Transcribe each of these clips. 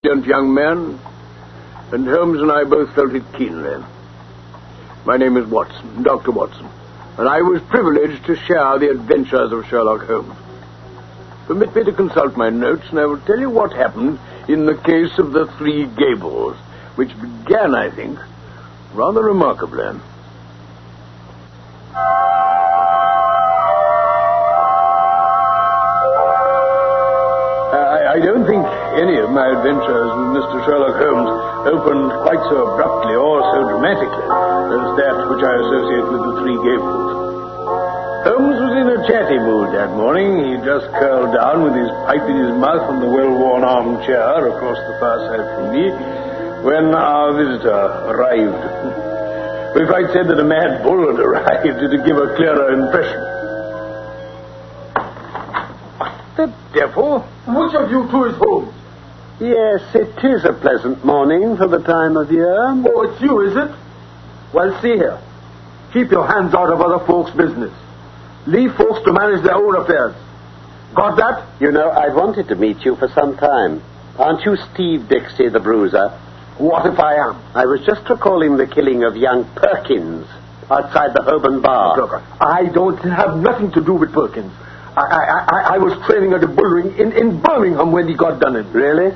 Young man, and Holmes and I both felt it keenly. My name is Watson, Dr. Watson, and I was privileged to share the adventures of Sherlock Holmes. Permit me to consult my notes, and I will tell you what happened in the case of the Three Gables, which began, I think, rather remarkably. I don't think any of my adventures with Mr. Sherlock Holmes opened quite so abruptly or so dramatically as that which I associate with the Three Gables. Holmes was in a chatty mood that morning. He just curled down with his pipe in his mouth on the well-worn armchair across the fireside from me when our visitor arrived. If I'd said that a mad bull had arrived, it'd give a clearer impression. The devil? Which of you two is Holmes? Yes, it is a pleasant morning for the time of year. Oh, it's you, is it? Well, see here. Keep your hands out of other folks' business. Leave folks to manage their own affairs. Got that? You know, I've wanted to meet you for some time. Aren't you Steve Dixie, the bruiser? What if I am? I was just recalling the killing of young Perkins outside the Holborn bar. Look, I don't have nothing to do with Perkins. I was training at a bull ring in Birmingham when he got done in. Really?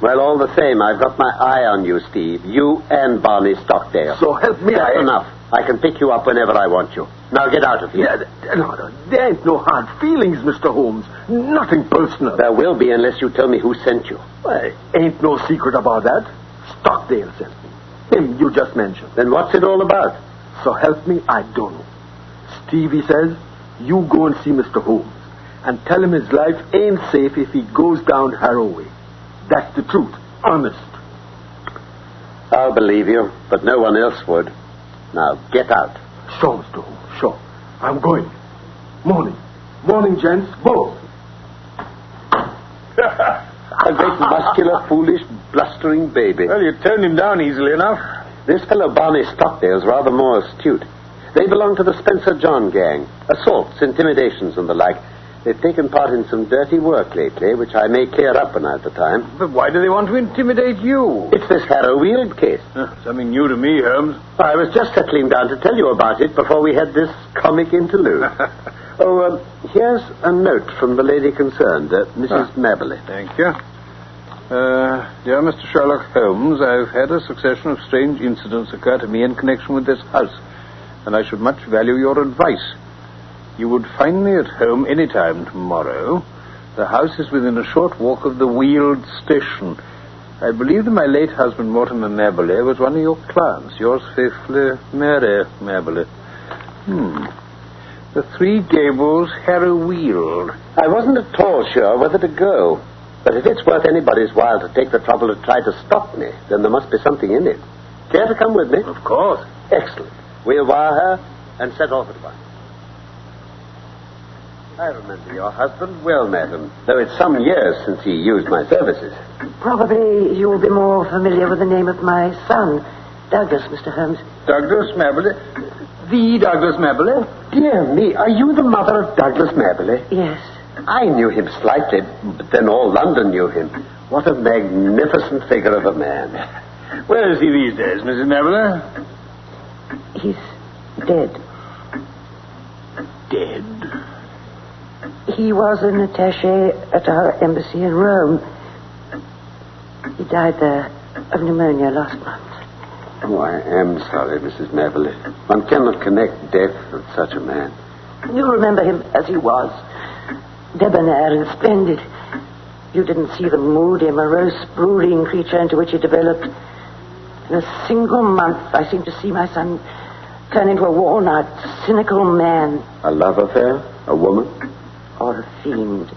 Well, all the same, I've got my eye on you, Steve. You and Barney Stockdale. So help me. That's enough. I can pick you up whenever I want you. Now get out of here. No, there ain't no hard feelings, Mr. Holmes. Nothing personal. There will be unless you tell me who sent you. Well, ain't no secret about that. Stockdale sent me. Him you just mentioned. Then what's it all about? So help me, I don't know. Stevie says, you go and see Mr. Holmes and tell him his life ain't safe if he goes down Harrow way. That's the truth. Honest. I'll believe you, but no one else would. Now, get out. Sure, Mr. Holmes, sure. I'm going. Morning. Morning, gents. Both. A great muscular, foolish, blustering baby. Well, you turned him down easily enough. This fellow Barney Stockdale's rather more astute. They belong to the Spencer John gang. Assaults, intimidations, and the like. They've taken part in some dirty work lately, which I may clear up when I have the time. But why do they want to intimidate you? It's this Harrow Weald case. Something new to me, Holmes. I was just settling down to tell you about it before we had this comic interlude. Here's a note from the lady concerned, Mrs. Maberly. Thank you. Dear Mr. Sherlock Holmes, I've had a succession of strange incidents occur to me in connection with this house, and I should much value your advice. You would find me at home any time tomorrow. The house is within a short walk of the Weald station. I believe that my late husband, Mortimer Maberly, was one of your clients. Yours faithfully, Mary Maberly. The Three Gables, Harrow Weald. I wasn't at all sure whether to go. But if it's worth anybody's while to take the trouble to try to stop me, then there must be something in it. Care to come with me? Of course. Excellent. We'll wire her and set off at once. I remember your husband well, madam, though it's some years since he used my services. Probably you will be more familiar with the name of my son, Douglas, Mr. Holmes. Douglas Maberly? The Douglas Maberly? Dear me, are you the mother of Douglas Maberly? Yes. I knew him slightly, but then all London knew him. What a magnificent figure of a man. Where is he these days, Mrs. Maberly? He's dead. Dead? He was an attaché at our embassy in Rome. He died there of pneumonia last month. Oh, I am sorry, Mrs. Maberly. One cannot connect death with such a man. You remember him as he was. Debonair and splendid. You didn't see the moody, morose, brooding creature into which he developed. In a single month, I seemed to see my son turn into a worn-out, cynical man. A love affair? A woman? Or a fiend.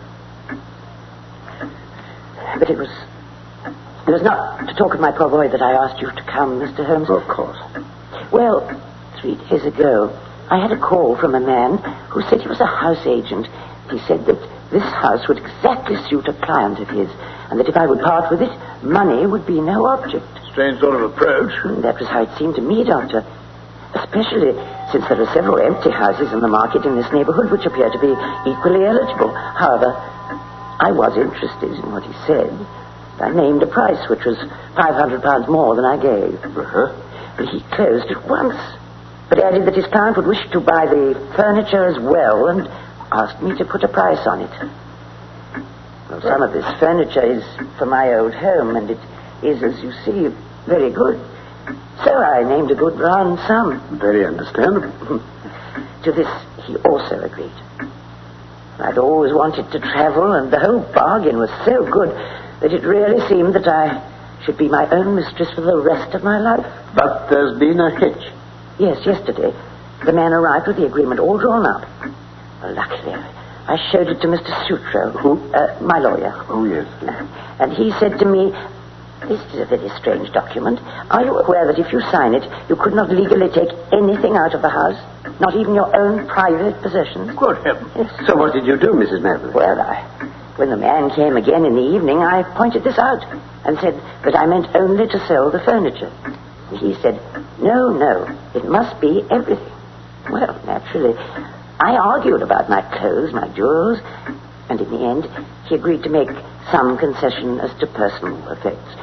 But it was not to talk of my poor boy that I asked you to come, Mr. Holmes. Of course. Well, 3 days ago, I had a call from a man who said he was a house agent. He said that this house would exactly suit a client of his, and that if I would part with it, money would be no object. Strange sort of approach. That was how it seemed to me, Doctor. Especially since there are several empty houses in the market in this neighborhood which appear to be equally eligible. However, I was interested in what he said. I named a price which was £500 more than I gave. Uh-huh. But he closed at once, but added that his client would wish to buy the furniture as well and asked me to put a price on it. Well, some of this furniture is for my old home, and it is, as you see, very good. So I named a good round sum. Very understandable. To this he also agreed. I'd always wanted to travel, and the whole bargain was so good that it really seemed that I should be my own mistress for the rest of my life. But there's been a hitch. Yes, yesterday. The man arrived with the agreement all drawn up. Well, luckily, I showed it to Mr. Sutro. Who? My lawyer. Oh, yes. And he said to me, "This is a very strange document. Are you aware that if you sign it, you could not legally take anything out of the house? Not even your own private possessions?" Good heavens. Yes. So what did you do, Mrs. Mabley? Well, when the man came again in the evening, I pointed this out and said that I meant only to sell the furniture. He said, no, it must be everything. Well, naturally, I argued about my clothes, my jewels, and in the end, he agreed to make some concession as to personal effects.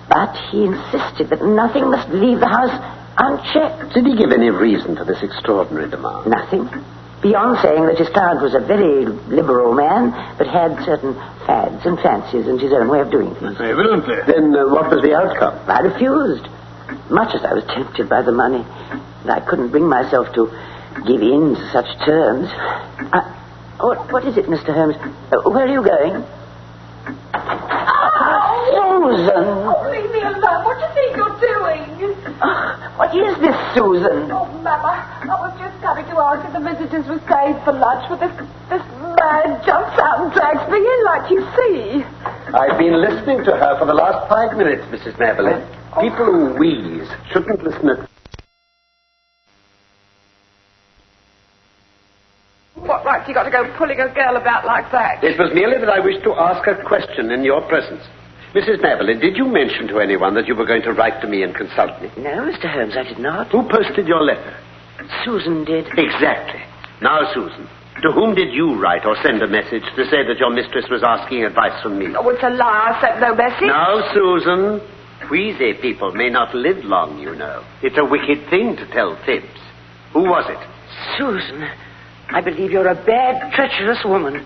But he insisted that nothing must leave the house unchecked. Did he give any reason for this extraordinary demand? Nothing. Beyond saying that his client was a very liberal man, but had certain fads and fancies and his own way of doing things. Evidently. Then what was the outcome? I refused, much as I was tempted by the money. And I couldn't bring myself to give in to such terms. What is it, Mr. Holmes? Where are you going? Susan! Oh, leave me alone. What do you think you're doing? What is this, Susan? Oh, Mama, I was just coming to ask if the visitors were saved for lunch, but this man jumps out and drags me in like you see. I've been listening to her for the last 5 minutes, Mrs. Mabley. People who wheeze shouldn't listen at... What right you got to go pulling a girl about like that? It was merely that I wished to ask a question in your presence. Mrs. Mabley, did you mention to anyone that you were going to write to me and consult me? No, Mr. Holmes, I did not. Who posted your letter? Susan did. Exactly. Now, Susan, to whom did you write or send a message to say that your mistress was asking advice from me? Oh, it's a lie. I sent no message. Now, Susan, wheezy people may not live long, you know. It's a wicked thing to tell fibs. Who was it? Susan, I believe you're a bad, treacherous woman.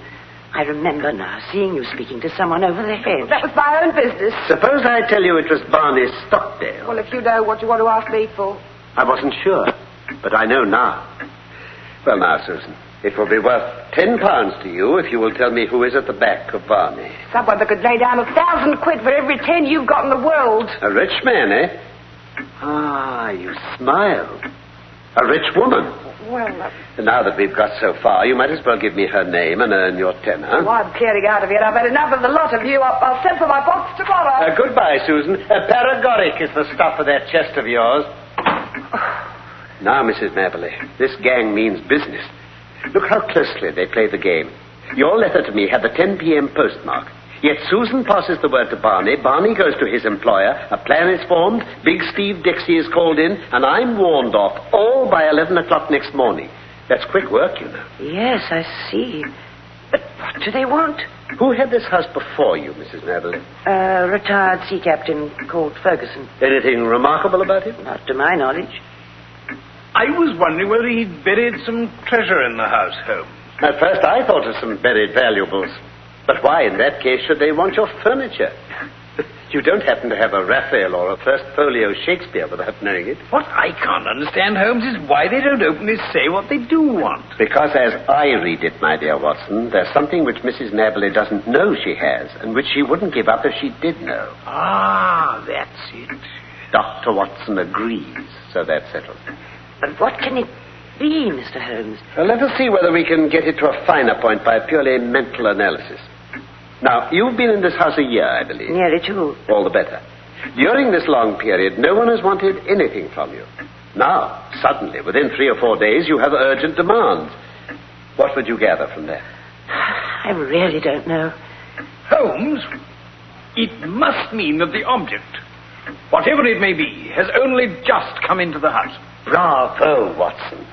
I remember now seeing you speaking to someone over the hedge. That was my own business. Suppose I tell you it was Barney Stockdale. Well, if you know what you want to ask me for. I wasn't sure, but I know now. Well, now, Susan, it will be worth £10 to you if you will tell me who is at the back of Barney. Someone that could lay down £1,000 for every 10 you've got in the world. A rich man, eh? Ah, you smile. A rich woman. Well, And now that we've got so far, you might as well give me her name and earn your tenner. oh, I'm clearing out of here. I've had enough of the lot of you. I'll send for my box tomorrow. Goodbye, Susan. Paregoric is the stuff of that chest of yours. Now, Mrs. Mabley, this gang means business. Look how closely they play the game. Your letter to me had the 10 p.m. postmark. Yet Susan passes the word to Barney. Barney goes to his employer. A plan is formed. Big Steve Dixie is called in. And I'm warned off, all by 11 o'clock next morning. That's quick work, you know. Yes, I see. But what do they want? Who had this house before you, Mrs. Mabley? A retired sea captain called Ferguson. Anything remarkable about him? Not to my knowledge. I was wondering whether he'd buried some treasure in the house, Holmes. At first I thought of some buried valuables. But why, in that case, should they want your furniture? You don't happen to have a Raphael or a First Folio Shakespeare without knowing it. What I can't understand, Holmes, is why they don't openly say what they do want. Because as I read it, my dear Watson, there's something which Mrs. Mabley doesn't know she has, and which she wouldn't give up if she did know. Ah, that's it. Dr. Watson agrees, so that's settled. But what can it be, Mr. Holmes? Well, let us see whether we can get it to a finer point by purely mental analysis. Now, you've been in this house a year, I believe. Nearly 2. All the better. During this long period, no one has wanted anything from you. Now, suddenly, within 3 or 4 days, you have urgent demands. What would you gather from that? I really don't know. Holmes, it must mean that the object, whatever it may be, has only just come into the house. Bravo, Watson.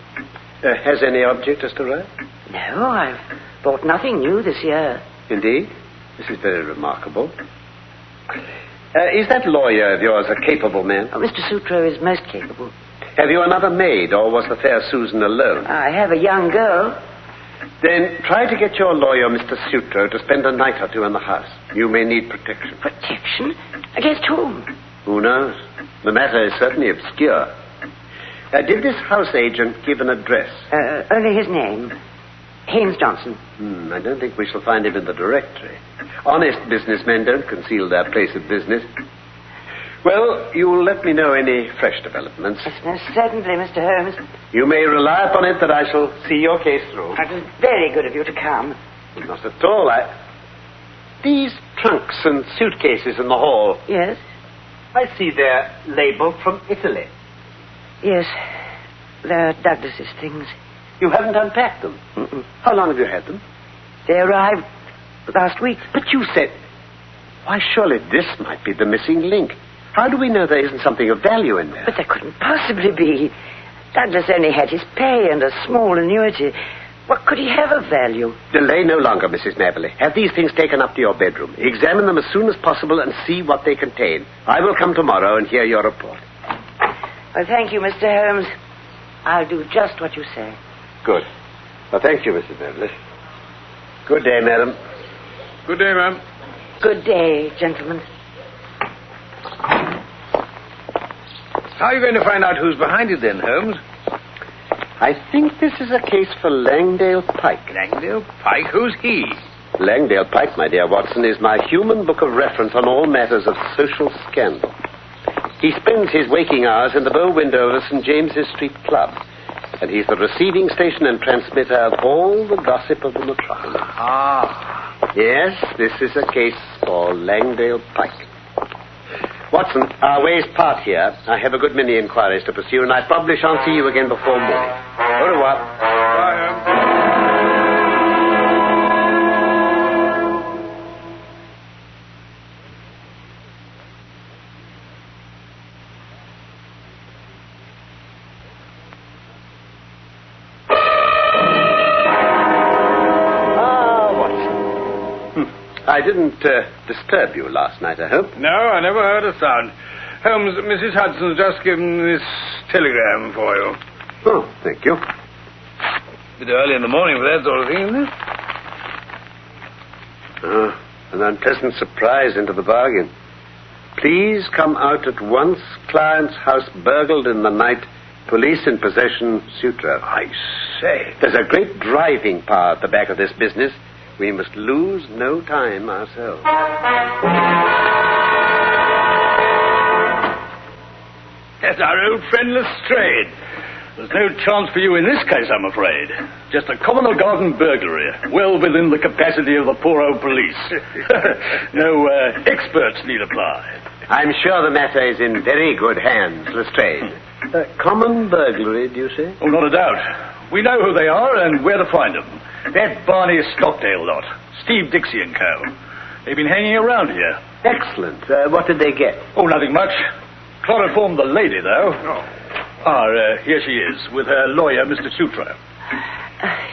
Has any object just arrived? No, I've bought nothing new this year. Indeed? This is very remarkable. Is that lawyer of yours a capable man? Oh, Mr. Sutro is most capable. Have you another maid, or was the fair Susan alone? I have a young girl. Then try to get your lawyer, Mr. Sutro, to spend a night or two in the house. You may need protection. Protection? Against whom? Who knows? The matter is certainly obscure. Did this house agent give an address? Only his name. Haynes Johnson. I don't think we shall find him in the directory. Honest businessmen don't conceal their place of business. Well, you will let me know any fresh developments. Yes, most certainly, Mr. Holmes. You may rely upon it that I shall see your case through. That was very good of you to come. Not at all. These trunks and suitcases in the hall. Yes? I see they're labeled from Italy. Yes. They're Douglas's things. You haven't unpacked them? Mm-mm. How long have you had them? They arrived last week. But you said... Why, surely this might be the missing link. How do we know there isn't something of value in there? But there couldn't possibly be. Douglas only had his pay and a small annuity. What could he have of value? Delay no longer, Mrs. Maberly. Have these things taken up to your bedroom. Examine them as soon as possible and see what they contain. I will come tomorrow and hear your report. Well, thank you, Mr. Holmes. I'll do just what you say. Good. Well, thank you, Mrs. Maberly. Good day, madam. Good day, ma'am. Good day, gentlemen. How are you going to find out who's behind it then, Holmes? I think this is a case for Langdale Pike. Langdale Pike? Who's he? Langdale Pike, my dear Watson, is my human book of reference on all matters of social scandal. He spends his waking hours in the bow window of a St. James's Street club. And he's the receiving station and transmitter of all the gossip of the metropolis. Ah. Yes, this is a case for Langdale Pike. Watson, our ways part here. I have a good many inquiries to pursue, and I probably shan't see you again before morning. Au revoir. Bye, I didn't disturb you last night, I hope. No, I never heard a sound. Holmes, Mrs. Hudson's just given this telegram for you. Oh, thank you. Bit early in the morning for that sort of thing, isn't it? Oh, an unpleasant surprise into the bargain. Please come out at once. Client's house burgled in the night. Police in possession, Sutro. I say. There's a great driving power at the back of this business. We must lose no time ourselves. That's our old friend Lestrade. There's no chance for you in this case, I'm afraid. Just a common or garden burglary, well within the capacity of the poor old police. No experts need apply. I'm sure the matter is in very good hands, Lestrade. Common burglary, do you say? Oh, not a doubt. We know who they are and where to find them. That Barney Stockdale lot. Steve Dixie and co. They've been hanging around here. Excellent. What did they get? Oh, nothing much. Chloroformed the lady, though. Oh. Here she is, with her lawyer, Mr. Sutro.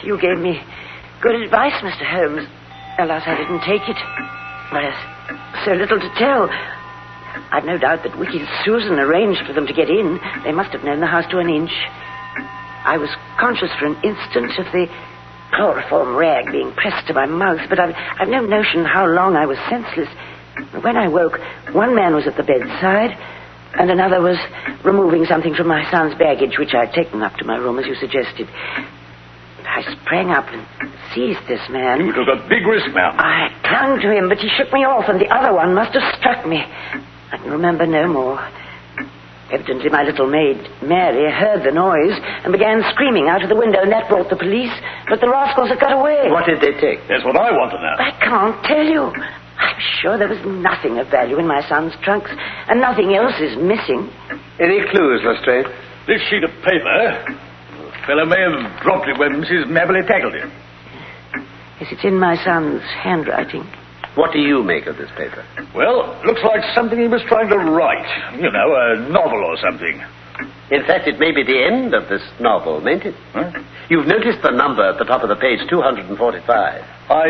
You gave me good advice, Mr. Holmes. Alas, I didn't take it. There's so little to tell. I've no doubt that wicked Susan arranged for them to get in. They must have known the house to an inch. I was conscious for an instant of the chloroform rag being pressed to my mouth, but I've no notion how long I was senseless. When I woke, one man was at the bedside, and another was removing something from my son's baggage, which I'd taken up to my room, as you suggested. I sprang up and seized this man. You took a big risk, ma'am. I clung to him, but he shook me off, and the other one must have struck me. I can remember no more. Evidently, my little maid, Mary, heard the noise and began screaming out of the window, and that brought the police. But the rascals had got away. What did they take? That's what I want to know. I can't tell you. I'm sure there was nothing of value in my son's trunks, and nothing else is missing. Any clues, Lestrade? This sheet of paper, the fellow may have dropped it when Mrs. Maberly tackled him. Yes, it's in my son's handwriting. What do you make of this paper? Well, looks like something he was trying to write. You know, a novel or something. In fact, it may be the end of this novel, mayn't it? Huh? You've noticed the number at the top of the page, 245. I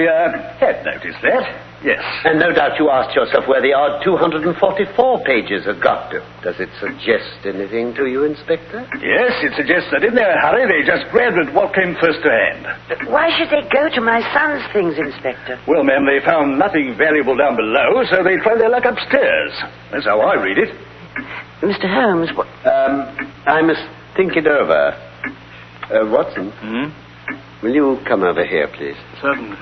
had noticed that, yes. And no doubt you asked yourself where the odd 244 pages had got to. Does it suggest anything to you, Inspector? Yes, it suggests that in their hurry they just grabbed at what came first to hand. But why should they go to my son's things, Inspector? Well, ma'am, they found nothing valuable down below, so they tried their luck upstairs. That's how I read it. Mr. Holmes, what... I must think it over. Watson, will you come over here, please? Certainly.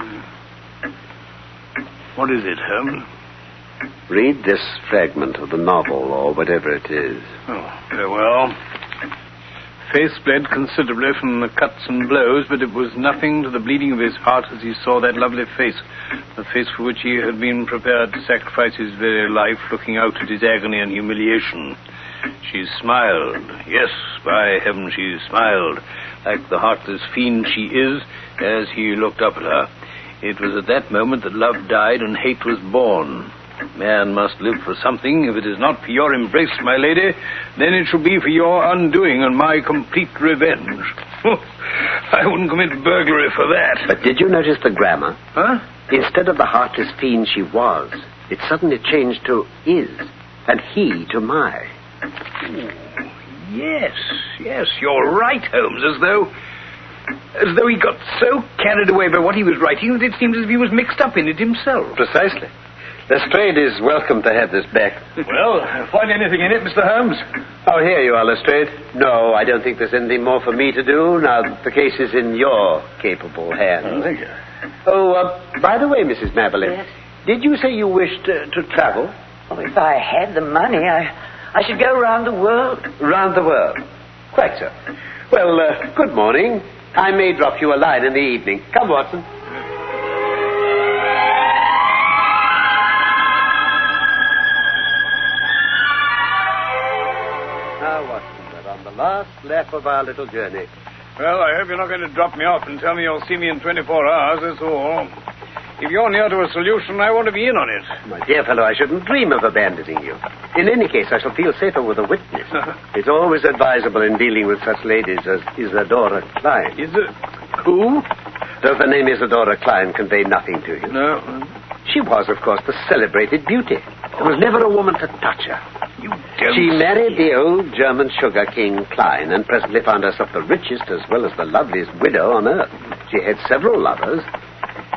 What is it, Holmes? Read this fragment of the novel, or whatever it is. Oh, very well. Face bled considerably from the cuts and blows, but it was nothing to the bleeding of his heart as he saw that lovely face, the face for which he had been prepared to sacrifice his very life, looking out at his agony and humiliation. She smiled. Yes, by heaven, she smiled, like the heartless fiend she is, as he looked up at her. It was at that moment that love died and hate was born. Man must live for something. If it is not for your embrace, my lady, then it shall be for your undoing and my complete revenge. I wouldn't commit burglary for that. But did you notice the grammar? Huh? Instead of the heartless fiend she was, it suddenly changed to is, and he to my. Yes, you're right, Holmes, as though he got so carried away by what he was writing that it seemed as if he was mixed up in it himself. Precisely. Lestrade is welcome to have this back. Well, find anything in it, Mr. Holmes? Oh, here you are, Lestrade. No, I don't think there's anything more for me to do now that the case is in your capable hands. Oh, thank you. Oh, by the way, Mrs. Maberly, Yes? did you say you wished to travel? Oh, if I had the money, I should go round the world. Round the world? Quite so. Well, good morning. I may drop you a line in the evening. Come, Watson. Now, Watson, we're on the last lap of our little journey. Well, I hope you're not going to drop me off and tell me you'll see me in 24 hours, that's all. If you're near to a solution, I want to be in on it. My dear fellow, I shouldn't dream of abandoning you. In any case, I shall feel safer with a witness. It's always advisable in dealing with such ladies as Isadora Klein. Who? Does the name Isadora Klein convey nothing to you? No. She was, of course, the celebrated beauty. There was never a woman to touch her. You don't She married say. the old German sugar king Klein and presently found herself the richest as well as the loveliest widow on earth. She had several lovers,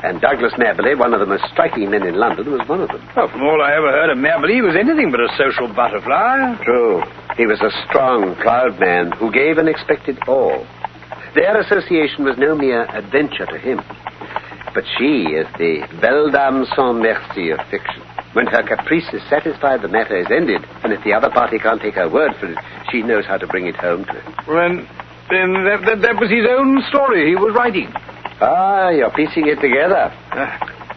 and Douglas Maberly, one of the most striking men in London, was one of them. Well, from all I ever heard of Maberly, he was anything but a social butterfly. True. He was a strong, proud man who gave and expected all. Their association was no mere adventure to him. But she is the belle dame sans merci of fiction. When her caprice is satisfied, the matter is ended. And if the other party can't take her word for it, she knows how to bring it home to him. Well, then that was his own story he was writing. Ah, you're piecing it together.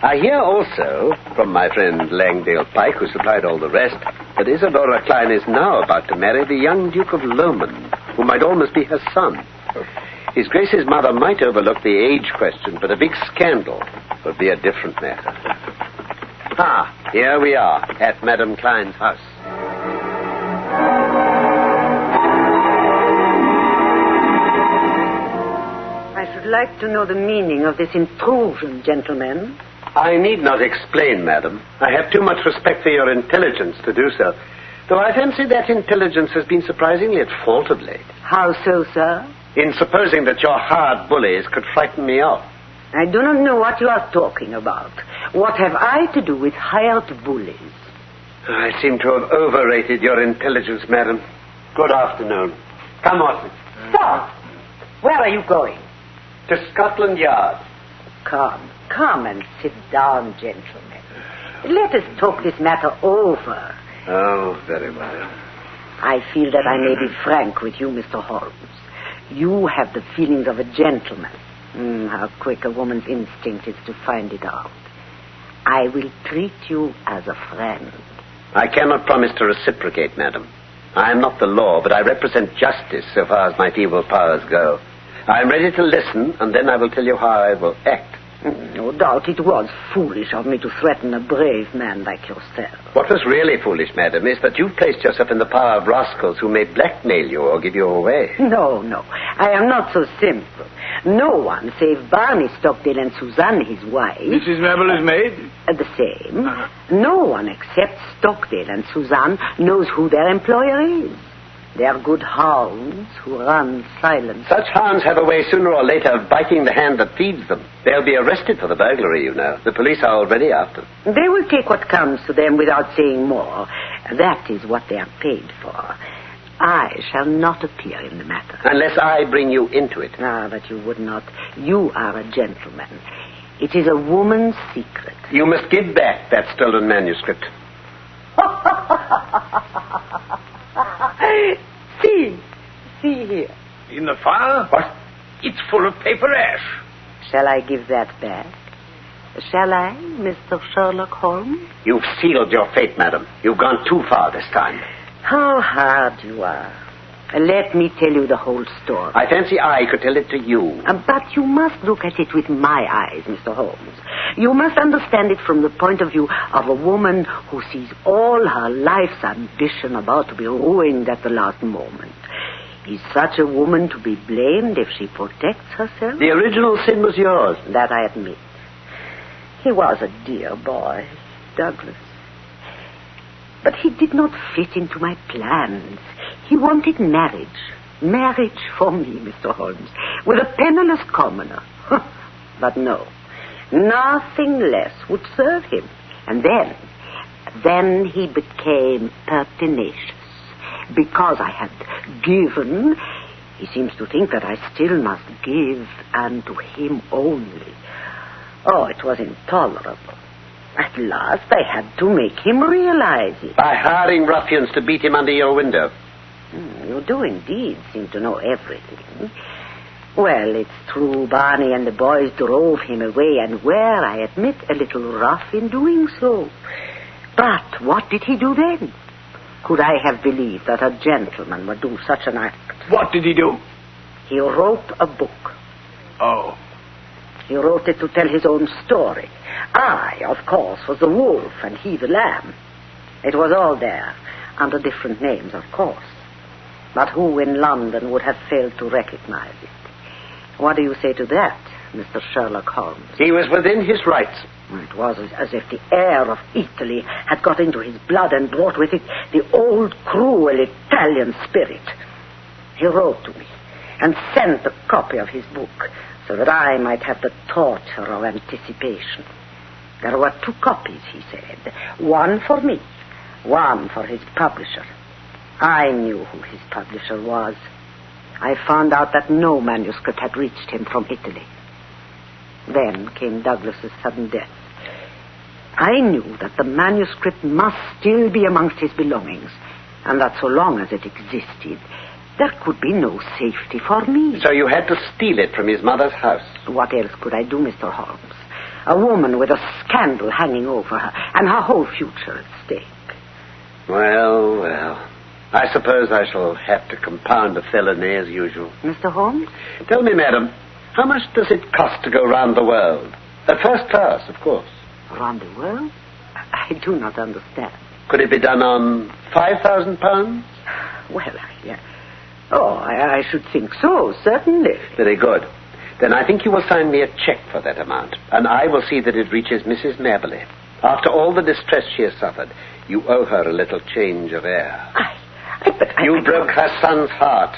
I hear also from my friend Langdale Pike, who supplied all the rest, that Isadora Klein is now about to marry the young Duke of Lomond, who might almost be her son. His Grace's mother might overlook the age question, but a big scandal would be a different matter. Ah, here we are, at Madame Klein's house. I should like to know the meaning of this intrusion, gentlemen. I need not explain, madam. I have too much respect for your intelligence to do so. Though I fancy that intelligence has been surprisingly at fault of late. How so, sir? In supposing that your hard bullies could frighten me off. I do not know what you are talking about. What have I to do with hired bullies? I seem to have overrated your intelligence, madam. Good afternoon. Come, Watson. Stop! Where are you going? To Scotland Yard. Come and sit down, gentlemen. Let us talk this matter over. Oh, very well. I feel that I may be frank with you, Mr. Holmes. You have the feelings of a gentleman. How quick a woman's instinct is to find it out. I will treat you as a friend. I cannot promise to reciprocate, madam. I am not the law, but I represent justice so far as my feeble powers go. I am ready to listen, and then I will tell you how I will act. No doubt it was foolish of me to threaten a brave man like yourself. What was really foolish, madam, is that you've placed yourself in the power of rascals who may blackmail you or give you away. No, I am not so simple. No one, save Barney Stockdale and Suzanne, his wife... Mrs. Mabel is maid? The same. No one except Stockdale and Suzanne knows who their employer is. They are good hounds who run silent. Such hounds have a way sooner or later of biting the hand that feeds them. They'll be arrested for the burglary, you know. The police are already after them. They will take what comes to them without saying more. That is what they are paid for. I shall not appear in the matter. Unless I bring you into it. Ah, but you would not. You are a gentleman. It is a woman's secret. You must give back that stolen manuscript. See here. In the fire? What? It's full of paper ash. Shall I give that back? Shall I, Mr. Sherlock Holmes? You've sealed your fate, madam. You've gone too far this time. How hard you are. Let me tell you the whole story. I fancy I could tell it to you. But you must look at it with my eyes, Mr. Holmes. You must understand it from the point of view of a woman who sees all her life's ambition about to be ruined at the last moment. Is such a woman to be blamed if she protects herself? The original sin was yours. That I admit. He was a dear boy, Douglas. But he did not fit into my plans. He wanted marriage. Marriage for me, Mr. Holmes, with a penniless commoner. But no, nothing less would serve him. And then he became pertinacious. Because I had given, he seems to think that I still must give, and to him only. Oh, it was intolerable. At last, I had to make him realize it. By hiring ruffians to beat him under your window. You do indeed seem to know everything. Well, it's true, Barney and the boys drove him away, and were, I admit, a little rough in doing so. But what did he do then? Could I have believed that a gentleman would do such an act? What did he do? He wrote a book. Oh. He wrote it to tell his own story. I, of course, was the wolf and he the lamb. It was all there, under different names, of course. But who in London would have failed to recognize it? What do you say to that, Mr. Sherlock Holmes? He was within his rights. It was as if the air of Italy had got into his blood and brought with it the old, cruel Italian spirit. He wrote to me and sent a copy of his book so that I might have the torture of anticipation. There were 2 copies, he said. One for me, one for his publisher. I knew who his publisher was. I found out that no manuscript had reached him from Italy. Then came Douglas's sudden death. I knew that the manuscript must still be amongst his belongings, and that so long as it existed, there could be no safety for me. So you had to steal it from his mother's house. What else could I do, Mr. Holmes? A woman with a scandal hanging over her, and her whole future at stake. Well. I suppose I shall have to compound the felony as usual. Mr. Holmes? Tell me, madam, how much does it cost to go round the world? At first class, of course. Around the world? I do not understand. Could it be done on £5,000? Well, I should think so, certainly. Very good. Then I think you will sign me a cheque for that amount, and I will see that it reaches Mrs. Maberly. After all the distress she has suffered, you owe her a little change of air. You broke her son's heart.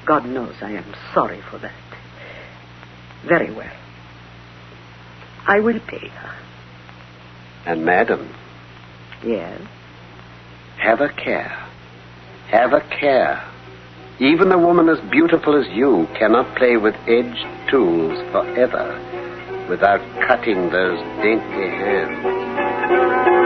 God knows I am sorry for that. Very well. I will pay her. And, madam. Yes? Have a care. Have a care. Even a woman as beautiful as you cannot play with edged tools forever without cutting those dainty hands.